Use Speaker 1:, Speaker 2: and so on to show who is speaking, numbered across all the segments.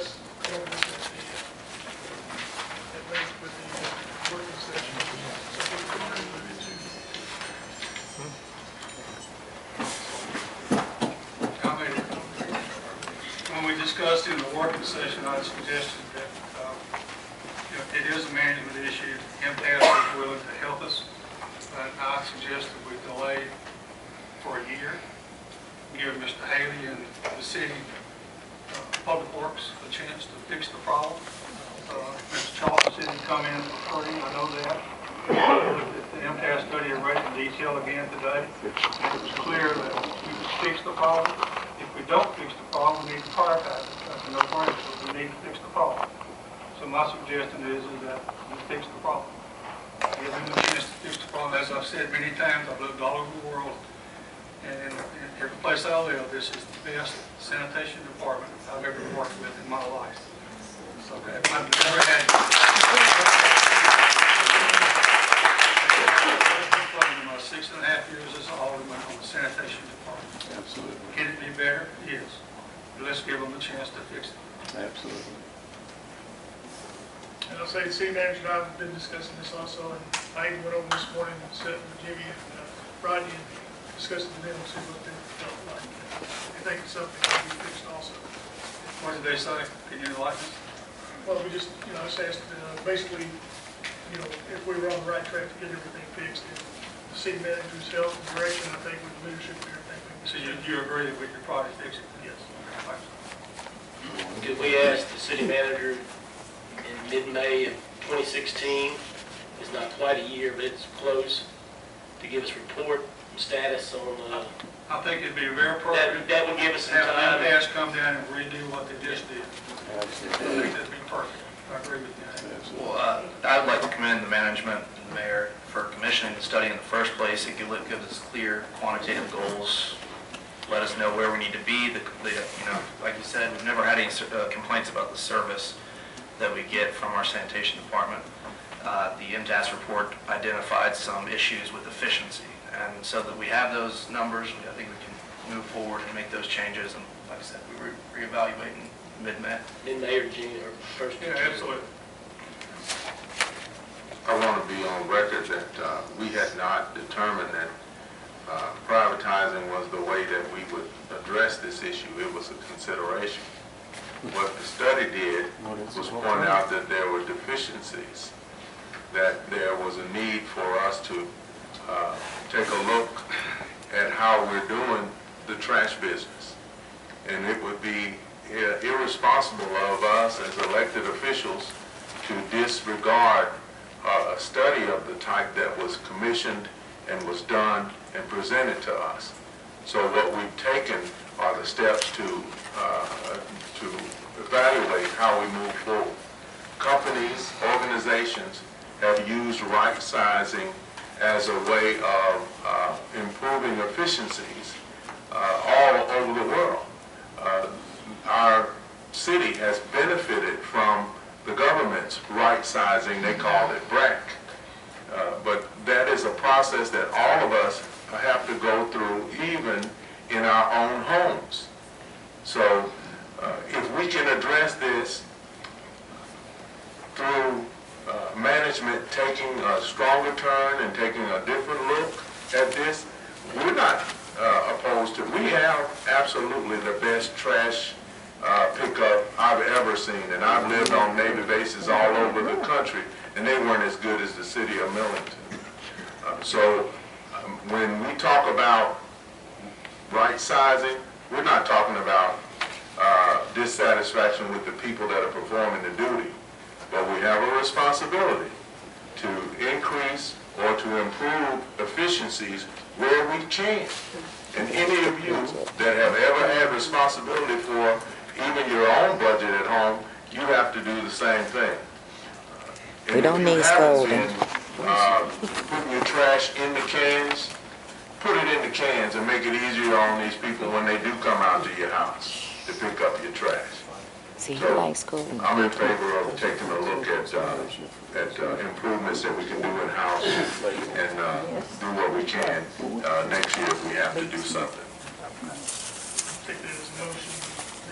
Speaker 1: discuss governance at length with the working session.
Speaker 2: When we discussed in the working session, I suggested that it is a management issue. MPAS is willing to help us, but I suggested we delay for a year, give Mr. Haley and the city Public Works a chance to fix the problem. Mr. Charles didn't come in for free, I know that. The MPAS study I read in detail again today. It was clear that we could fix the problem. If we don't fix the problem, we need to prioritize it. That's a no-brainer, but we need to fix the problem. So my suggestion is that we fix the problem. Give them a chance to fix the problem. As I've said many times, I've lived all over the world. And in every place I live, this is the best sanitation department I've ever worked with in my life. Okay, I've never had in my 6.5 years as alderman on the sanitation department.
Speaker 3: Absolutely.
Speaker 2: Can it be better? Yes. But let's give them a chance to fix it.
Speaker 3: Absolutely.
Speaker 1: And I'll say the city manager and I have been discussing this also, and I even went over this morning and sat with Jimmy and Rodney and discussed it with them and see what they felt like. I think it's something that can be fixed also.
Speaker 2: What did they say? Can you enlighten us?
Speaker 1: Well, we just, I just asked, basically, if we were on the right track to get everything fixed, and the city manager's help and direction, I think with the leadership and everything.
Speaker 2: So you agree that we could probably fix it?
Speaker 1: Yes.
Speaker 4: Could we ask the city manager in mid-May of 2016, it's not quite a year, but it's close, to give us report status on
Speaker 2: I think it'd be very appropriate.
Speaker 4: that would give us some
Speaker 2: Have
Speaker 4: time.
Speaker 2: MPAS come down and redo what they just did. I
Speaker 3: Absolutely.
Speaker 2: think that'd be perfect. I agree with you.
Speaker 5: Well, I'd like to commend the management and the mayor for commissioning the study in the first place. It gives us clear quantitative goals, let us know where we need to be. Like you said, we've never had any complaints about the service that we get from our sanitation department. The MTAS report identified some issues with efficiency, and so that we have those numbers, I think we can move forward and make those changes. And like I said, we reevaluate in mid-May.
Speaker 4: Mid-May or June or first.
Speaker 2: Yeah, absolutely.
Speaker 6: I want to be on record that we had not determined that privatizing was the way that we would address this issue. It was a consideration. What the study did was point out that there were deficiencies, that there was a need for us to take a look at how we're doing the trash business. And it would be irresponsible of us as elected officials to disregard a study of the type that was commissioned and was done and presented to us. So what we've taken are the steps to evaluate how we move forward. Companies, organizations have used right sizing as a way of improving efficiencies all over the world. Our city has benefited from the government's right sizing. They call it BRAC. But that is a process that all of us have to go through, even in our own homes. So if we can address this through management taking a stronger turn and taking a different look at this, we're not opposed to it. We have absolutely the best trash pickup I've ever seen, and I've lived on Navy bases all over the country, and they weren't as good as the city of Millington. When we talk about right sizing, we're not talking about dissatisfaction with the people that are performing the duty, but we have a responsibility to increase or to improve efficiencies where we can. And any of you that have ever had responsibility for even your own budget at home, you have to do the same thing.
Speaker 7: We don't need scolding.
Speaker 6: Putting your trash in the cans, put it in the cans and make it easier on these people when they do come out to your house to pick up your trash.
Speaker 7: See, he likes scolding.
Speaker 6: I'm in favor of taking a look at improvements that we can do in-house and do what we can next year if we have to do something.
Speaker 1: Take that as a motion,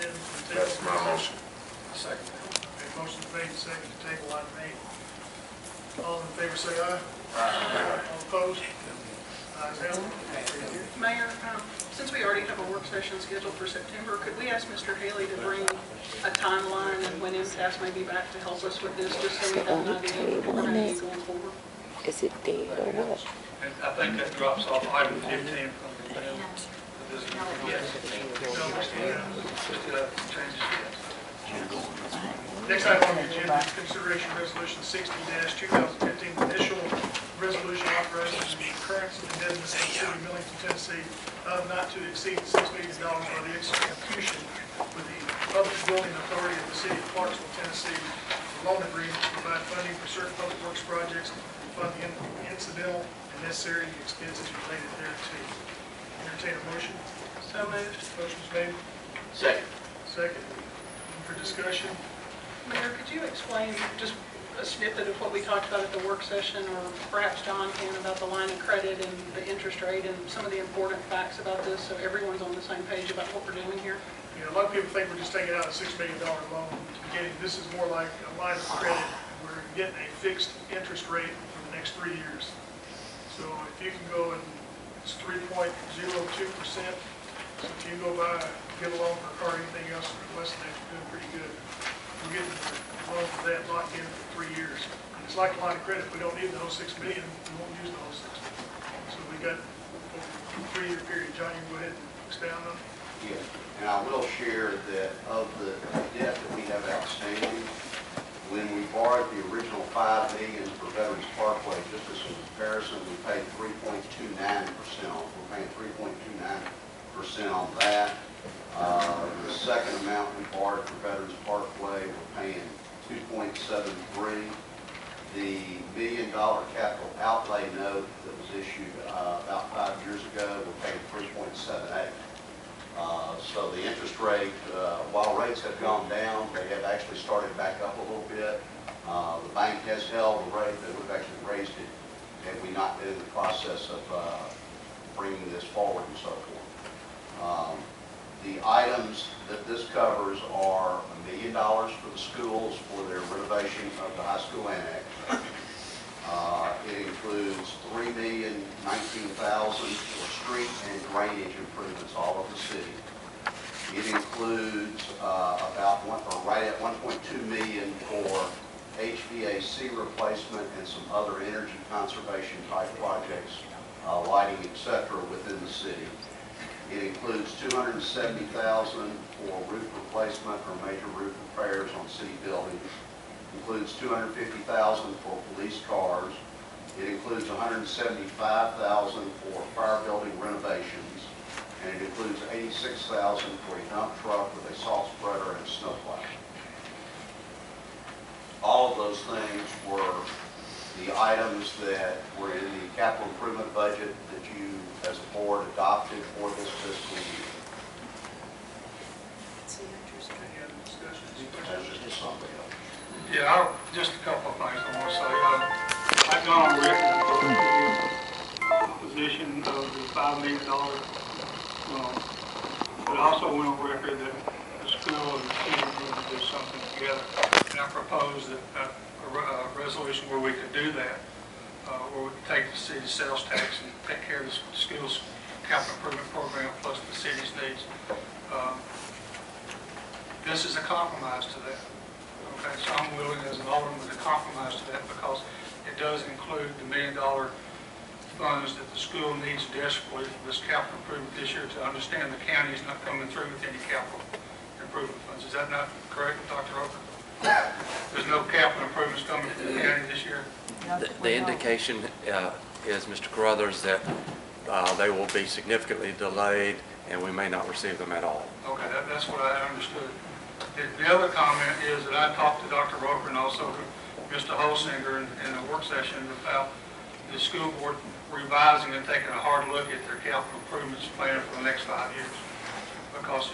Speaker 1: then.
Speaker 6: That's my motion.
Speaker 2: Second.
Speaker 1: Okay, motion made, second to table item 8. All in favor say aye. All opposed? Ayes have it.
Speaker 3: Mayor, since we already have a work session scheduled for September, could we ask Mr. Haley to bring a timeline and when MTS may be back to help us with this, just so we have an idea of what we're going to do going forward?
Speaker 7: Is it dead or what?
Speaker 2: And I think that drops off item 15 from the plan. Yes. Changes, yes.
Speaker 1: Next item on the agenda is consideration resolution 60-2015, initial resolution authorizing the concurrence of indebtedness of the city of Millington, Tennessee, of not to exceed $6 million by the execution with the Public Building Authority of the city of Clarksville, Tennessee, a loan agreement to provide funding for certain public works projects and fund the incidental and necessary expenses related thereto. Entertain a motion.
Speaker 3: So moved.
Speaker 1: Motion's made.
Speaker 4: Second.
Speaker 1: Second. For discussion.
Speaker 3: Mayor, could you explain just a snippet of what we talked about at the work session, or perhaps John can, about the line of credit and the interest rate and some of the important facts about this, so everyone's on the same page about what we're doing here?
Speaker 1: You know, a lot of people think we're just taking out a $6 million loan. This is more like a line of credit. We're getting a fixed interest rate for the next 3 years. So if you can go and it's 3.02%. So if you go buy, get a loan for a car or anything else for less than that, you're doing pretty good. We're getting a loan for that locked in for 3 years. And it's like a line of credit. If we don't need the whole $6 million, we won't use the whole $6 million. So we got a 3-year period. John, you can go ahead and expound on it.
Speaker 8: Yes, and I will share that of the debt that we have outstanding, when we borrowed the original $5 million for Veterans Parkway, just as a comparison, we paid 3.29% on. We're paying 3.29% on that. The second amount we borrowed for Veterans Parkway, we're paying 2.73. The $1 billion capital outlay note that was issued about 5 years ago, we're paying 3.78. So the interest rate, while rates have gone down, they have actually started back up a little bit. The bank has held the rate, but we've actually raised it had we not been in the process of bringing this forward and so forth. The items that this covers are $1 million for the schools for their renovation of the high school annex. It includes $3,019,000 for street and drainage improvements all over the city. It includes right at $1.2 million for HVAC replacement and some other energy conservation type projects, lighting, etc. within the city. It includes $270,000 for roof replacement or major roof repairs on city buildings. Includes $250,000 for police cars. It includes $175,000 for fire building renovations, and it includes $86,000 for a dump truck with a salt spreader and snow plow. All of those things were the items that were in the capital improvement budget that you, as a board, adopted for this fiscal year.
Speaker 1: Any other discussions?
Speaker 8: That's just a summary of it.
Speaker 2: Yeah, just a couple of things I want to say. I've gone on record for the position of the $5 million loan, but I also went on record that the school and the city need to do something together. And I proposed that a resolution where we could do that, where we could take the city's sales tax and take care of the school's capital improvement program plus the city's needs. This is a compromise to that. Okay, so I'm willing as an alderman to compromise to that because it does include the $1 million funds that the school needs desperately for this capital improvement this year to understand the county is not coming through with any capital improvement funds. Is that not correct, Dr. Roper? There's no capital improvements coming from the county this year?
Speaker 9: The indication is, Mr. Carruthers, that they will be significantly delayed and we may not receive them at all.
Speaker 2: Okay, that's what I understood. The other comment is that I talked to Dr. Roper and also to Mr. Holsinger in a work session about the school board revising and taking a hard look at their capital improvements plan for the next 5 years. Because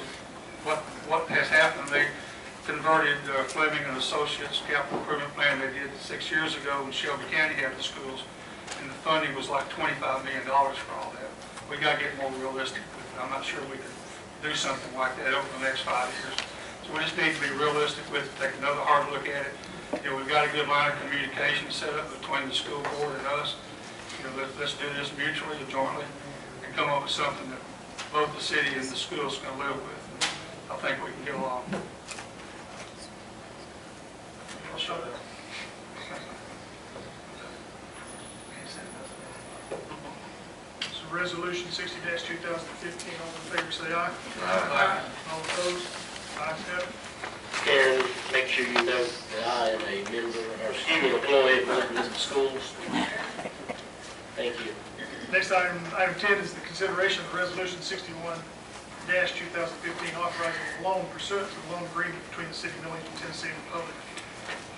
Speaker 2: what has happened, they converted Fleming and Associates capital improvement plan they did 6 years ago when Shelby County had the schools, and the funding was like $25 million for all that. We got to get more realistic with it. I'm not sure we can do something like that over the next 5 years. So we just need to be realistic with it, look at it. You know, we've got a good line of communication set up between the school board and us. You know, let's do this mutually or jointly and come up with something that both the city and the schools can live with. I think we can get along. I'll show that.
Speaker 1: So resolution 60-2015, all in favor say aye.
Speaker 6: Aye.
Speaker 1: All opposed? Ayes have it.
Speaker 4: Karen, make sure you note that I am a member, or excuse me, employee of North Municipal Schools. Thank you.
Speaker 1: Next item 10 is the consideration of resolution 61-2015, authorizing a loan pursuant to the loan agreement between the city of Millington, Tennessee and the public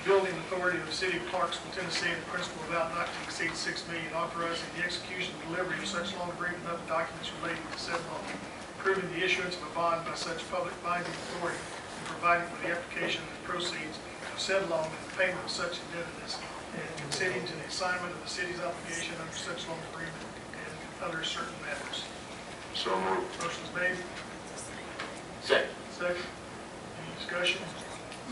Speaker 1: building authority of the city of Clarksville, Tennessee, and the principal amount not to exceed $6 million, authorizing the execution and delivery of such loan agreement and other documents relating to said loan, approving the issuance of a bond by such public binding authority, and providing for the application of the proceeds of said loan and the payment of such indebtedness, and consenting to the assignment of the city's obligation under such loan agreement and other certain matters.
Speaker 6: So moved.
Speaker 1: Motion is made.
Speaker 4: Second.
Speaker 1: Second. Any discussion?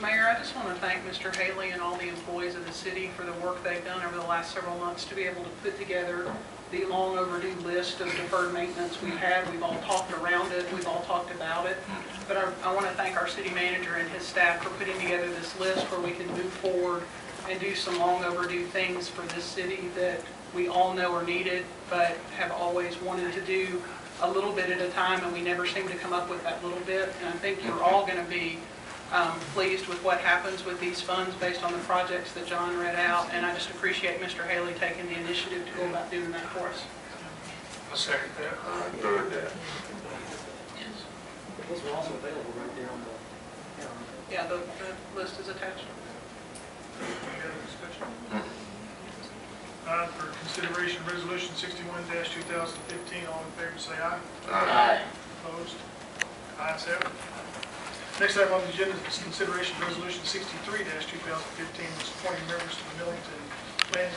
Speaker 3: Mayor, I just want to thank Mr. Haley and all the employees of the city for the work they've done over the last several months to be able to put together the long overdue list of deferred maintenance we've had. We've all talked around it, we've all talked about it, but I want to thank our city manager and his staff for putting together this list where we can move forward and do some long overdue things for this city that we all know are needed, but have always wanted to do a little bit at a time, and we never seem to come up with that little bit. And I think you're all going to be pleased with what happens with these funds based on the projects that John read out, and I just appreciate Mr. Haley taking the initiative to go about doing that for us.
Speaker 2: I'll second that.
Speaker 6: Third that.
Speaker 4: Yes.
Speaker 10: Those are also available right there on the,
Speaker 3: Yeah, the list is attached.
Speaker 1: Any other discussion? For consideration, resolution 61-2015, all in favor say aye.
Speaker 4: Aye.
Speaker 1: Opposed? Ayes have it. Next item on the agenda is consideration of resolution 63-2015, which is appointing members to the Millington Planning